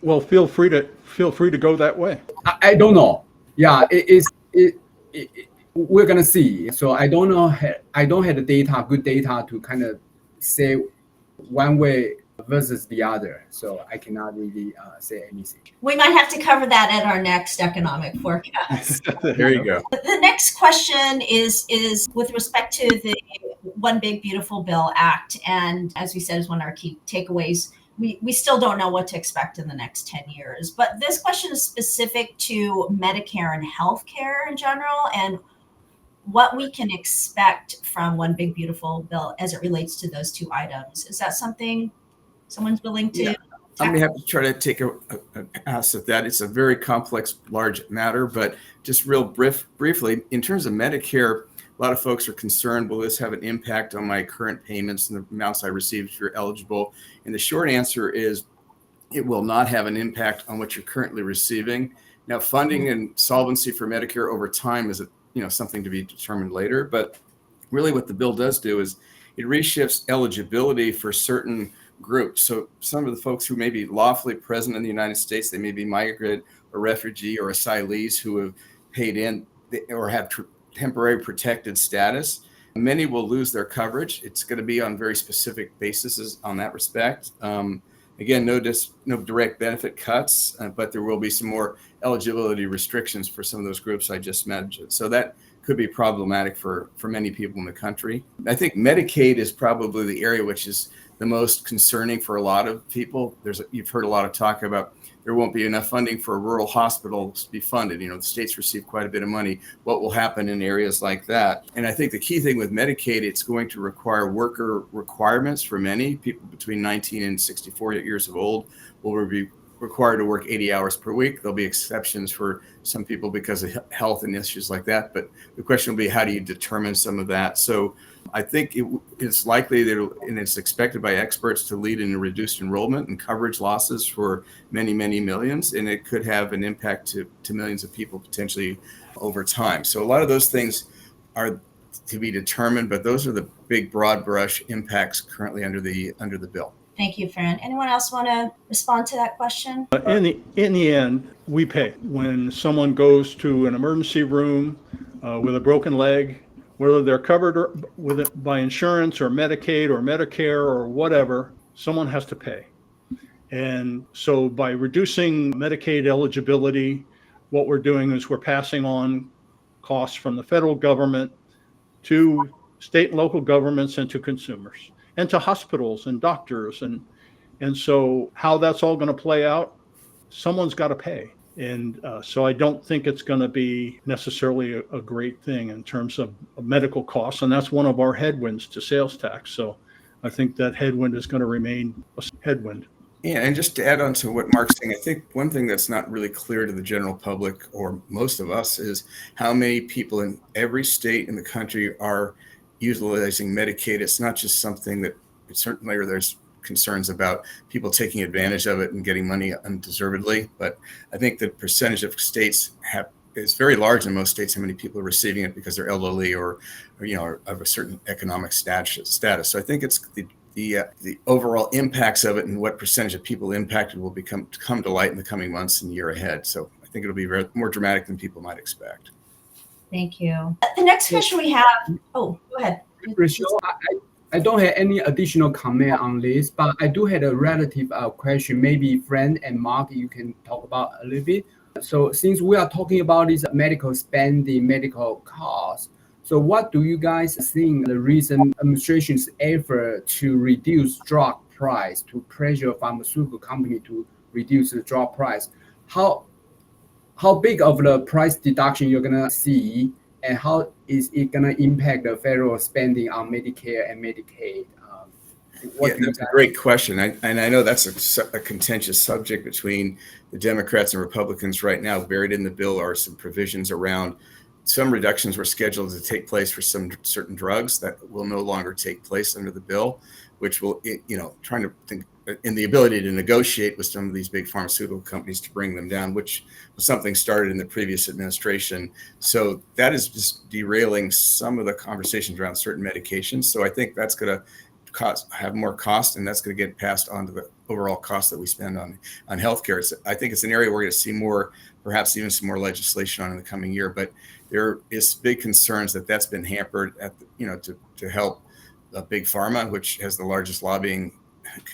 Well, feel free to go that way. I don't know. Yeah, we're gonna see. So I don't know. I don't have the data, good data to kind of say one way versus the other. So I cannot really say anything. We might have to cover that at our next economic forecast. There you go. The next question is with respect to the One Big Beautiful Bill Act. And as we said, is one of our key takeaways. We still don't know what to expect in the next 10 years. But this question is specific to Medicare and healthcare in general, and what we can expect from One Big Beautiful Bill as it relates to those two items. Is that something someone's willing to? Yeah. I'm going to have to try to take a pass at that. It's a very complex, large matter, but just real briefly, in terms of Medicare, a lot of folks are concerned, will this have an impact on my current payments and the amounts I receive if you're eligible? And the short answer is it will not have an impact on what you're currently receiving. Now, funding and solvency for Medicare over time is something to be determined later, but really what the bill does do is it reshifts eligibility for certain groups. So some of the folks who may be lawfully present in the United States, they may be migrant or refugee or asylees who have paid in or have temporary protected status. Many will lose their coverage. It's going to be on very specific bases on that respect. Again, no direct benefit cuts, but there will be some more eligibility restrictions for some of those groups I just mentioned. So that could be problematic for many people in the country. I think Medicaid is probably the area which is the most concerning for a lot of people. You've heard a lot of talk about there won't be enough funding for rural hospitals to be funded. The states receive quite a bit of money. What will happen in areas like that? And I think the key thing with Medicaid, it's going to require worker requirements for many people between 19 and 64 years of old will be required to work 80 hours per week. There'll be exceptions for some people because of health and issues like that. But the question will be, how do you determine some of that? So I think it's likely that, and it's expected by experts, to lead in reduced enrollment and coverage losses for many, many millions. And it could have an impact to millions of people potentially over time. So a lot of those things are to be determined, but those are the big broad brush impacts currently under the bill. Thank you, Fran. Anyone else want to respond to that question? In the end, we pay. When someone goes to an emergency room with a broken leg, whether they're covered by insurance or Medicaid or Medicare or whatever, someone has to pay. And so by reducing Medicaid eligibility, what we're doing is we're passing on costs from the federal government to state and local governments and to consumers and to hospitals and doctors. And so how that's all going to play out, someone's got to pay. And so I don't think it's going to be necessarily a great thing in terms of medical costs. And that's one of our headwinds to sales tax. So I think that headwind is going to remain a headwind. Yeah, and just to add on to what Mark's saying, I think one thing that's not really clear to the general public or most of us is how many people in every state in the country are utilizing Medicaid. It's not just something that certainly there's concerns about people taking advantage of it and getting money undeservedly, but I think the percentage of states is very large in most states how many people are receiving it because they're elderly or are of a certain economic status. So I think it's the overall impacts of it and what percentage of people impacted will come to light in the coming months and year ahead. So I think it'll be more dramatic than people might expect. Thank you. The next question we have, go ahead. Rochelle, I don't have any additional comment on this, but I do have a relative question. Maybe Fran and Mark, you can talk about a little bit. So since we are talking about this medical spending, medical costs, so what do you guys think the recent administration's effort to reduce drug price, to pressure pharmaceutical company to reduce the drug price? How big of the price deduction you're gonna see, and how is it gonna impact the federal spending on Medicare and Medicaid? That's a great question. And I know that's a contentious subject between the Democrats and Republicans right now. Buried in the bill are some provisions around some reductions were scheduled to take place for some certain drugs that will no longer take place under the bill, which will, trying to think in the ability to negotiate with some of these big pharmaceutical companies to bring them down, which was something started in the previous administration. So that is just derailing some of the conversations around certain medications. So I think that's going to have more cost, and that's going to get passed on to the overall cost that we spend on healthcare. I think it's an area we're going to see more, perhaps even some more legislation on in the coming year. But there is big concerns that that's been hampered to help big pharma, which has the largest lobbying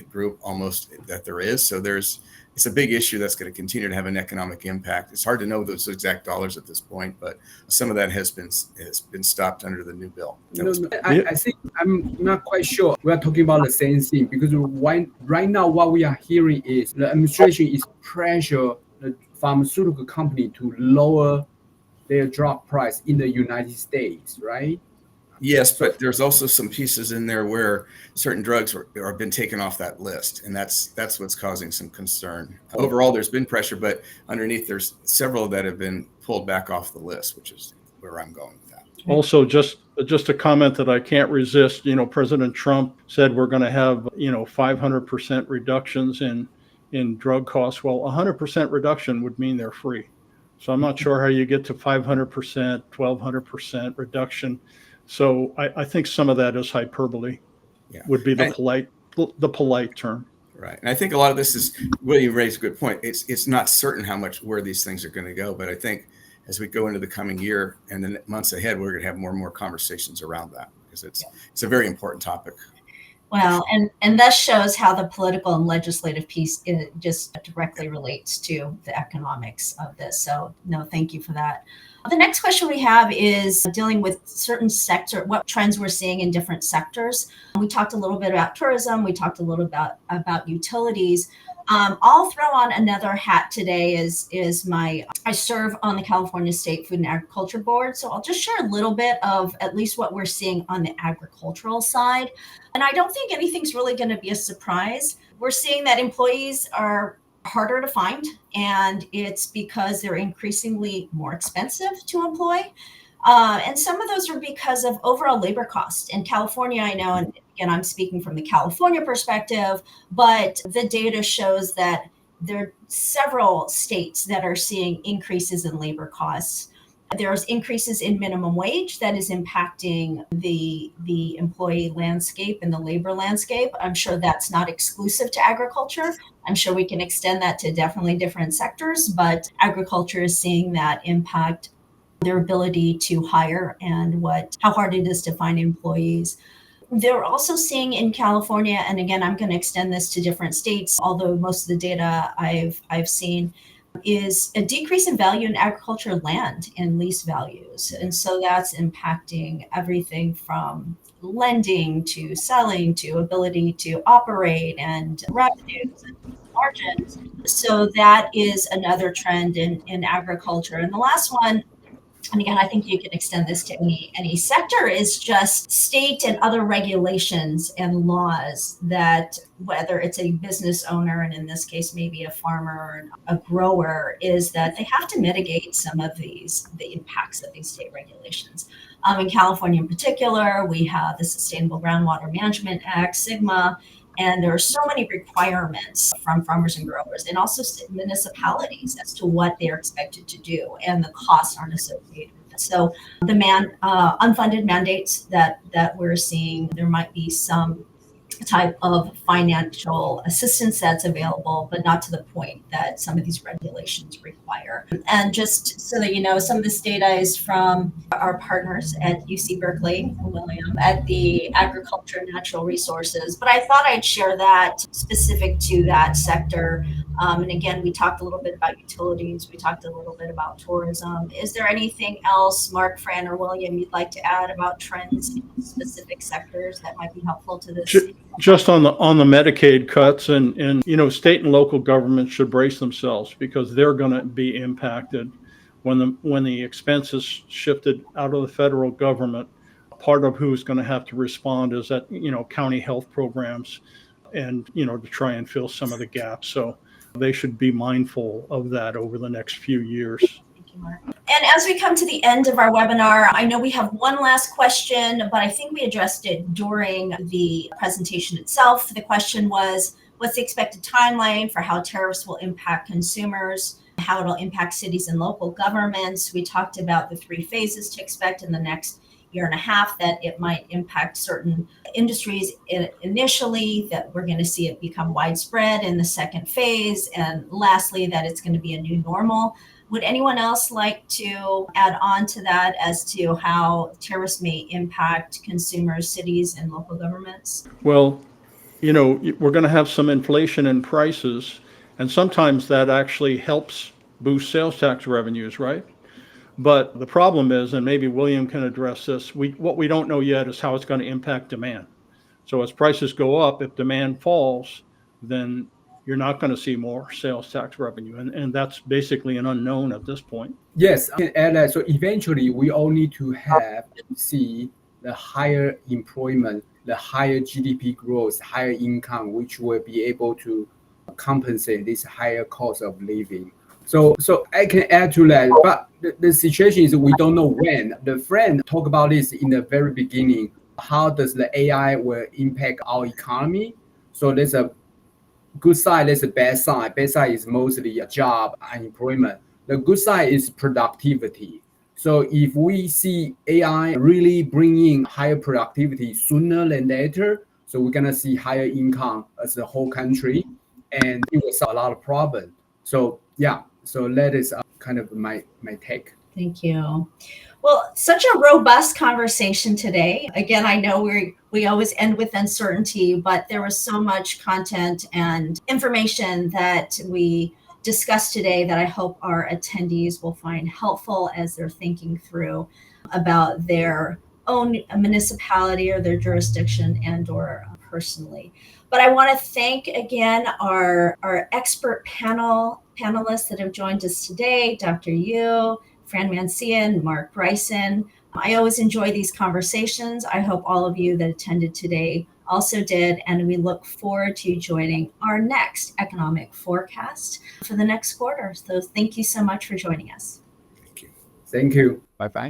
group almost that there is. So it's a big issue that's going to continue to have an economic impact. It's hard to know those exact dollars at this point, but some of that has been stopped under the new bill. I think I'm not quite sure we are talking about the same thing, because right now what we are hearing is the administration is pressure the pharmaceutical company to lower their drug price in the United States, right? Yes, but there's also some pieces in there where certain drugs are been taken off that list, and that's what's causing some concern. Overall, there's been pressure, but underneath there's several that have been pulled back off the list, which is where I'm going with that. Also, just a comment that I can't resist. President Trump said we're going to have 500% reductions in drug costs. Well, 100% reduction would mean they're free. So I'm not sure how you get to 500%, 1,200% reduction. So I think some of that is hyperbole. Would be the polite term. Right. And I think a lot of this is, William raised a good point. It's not certain where these things are going to go. But I think as we go into the coming year and the months ahead, we're going to have more and more conversations around that, because it's a very important topic. Well, and thus shows how the political and legislative piece just directly relates to the economics of this. So no, thank you for that. The next question we have is dealing with certain sector, what trends we're seeing in different sectors. We talked a little bit about tourism. We talked a little about utilities. I'll throw on another hat today I serve on the California State Food and Agriculture Board. So I'll just share a little bit of at least what we're seeing on the agricultural side. And I don't think anything's really going to be a surprise. We're seeing that employees are harder to find, and it's because they're increasingly more expensive to employ. And some of those are because of overall labor costs. In California, I know, and again, I'm speaking from the California perspective, but the data shows that there are several states that are seeing increases in labor costs. There's increases in minimum wage that is impacting the employee landscape and the labor landscape. I'm sure that's not exclusive to agriculture. I'm sure we can extend that to definitely different sectors, but agriculture is seeing that impact their ability to hire and how hard it is to find employees. They're also seeing in California, and again, I'm going to extend this to different states, although most of the data I've seen is a decrease in value in agriculture land and lease values. And so that's impacting everything from lending to selling to ability to operate and revenues and margins. So that is another trend in agriculture. And the last one and again, I think you can extend this to any sector, is just state and other regulations and laws that, whether it's a business owner, and in this case, maybe a farmer or a grower, is that they have to mitigate some of the impacts of these state regulations. In California in particular, we have the Sustainable Groundwater Management Act, SGMA, and there are so many requirements from farmers and growers, and also municipalities, as to what they're expected to do, and the costs aren't associated with it. So the unfunded mandates that we're seeing, there might be some type of financial assistance that's available, but not to the point that some of these regulations require. And just so that you know, some of this data is from our partners at UC Berkeley, William, at the Agriculture and Natural Resources. But I thought I'd share that specific to that sector. And again, we talked a little bit about utilities. We talked a little bit about tourism. Is there anything else, Mark, Fran, or William, you'd like to add about trends in specific sectors that might be helpful to this? Just on the Medicaid cuts, and state and local governments should brace themselves, because they're going to be impacted when the expenses shifted out of the federal government. Part of who's going to have to respond is that county health programs, and to try and fill some of the gaps. So they should be mindful of that over the next few years. And as we come to the end of our webinar, I know we have one last question, but I think we addressed it during the presentation itself. The question was, what's the expected timeline for how tariffs will impact consumers, how it'll impact cities and local governments? We talked about the 3 phases to expect in the next year and a half, that it might impact certain industries initially, that we're going to see it become widespread in the second phase, and lastly, that it's going to be a new normal. Would anyone else like to add on to that as to how tariffs may impact consumers, cities, and local governments? Well, we're going to have some inflation in prices, and sometimes that actually helps boost sales tax revenues, right? But the problem is, and maybe William can address this, what we don't know yet is how it's going to impact demand. So as prices go up, if demand falls, then you're not going to see more sales tax revenue. And that's basically an unknown at this point. Yes, I can add that. So eventually we all need to see the higher employment, the higher GDP growth, higher income, which will be able to compensate this higher cost of living. So I can add to that, but the situation is we don't know when. The friend talked about this in the very beginning. How does the AI will impact our economy? So there's a good side, there's a bad side. Bad side is mostly a job, unemployment. The good side is productivity. So if we see AI really bringing higher productivity sooner than later, so we're gonna see higher income as the whole country, and it will solve a lot of problems. So yeah, so that is kind of my take. Thank you. Well, such a robust conversation today. Again, I know we always end with uncertainty, but there was so much content and information that we discussed today that I hope our attendees will find helpful as they're thinking through about their own municipality or their jurisdiction and or personally. But I want to thank again our expert panelists that have joined us today, Dr. Yu, Fran Mancian, Mark Bryson. I always enjoy these conversations. I hope all of you that attended today also did, and we look forward to joining our next economic forecast for the next quarter. So thank you so much for joining us. Thank you. Bye-bye.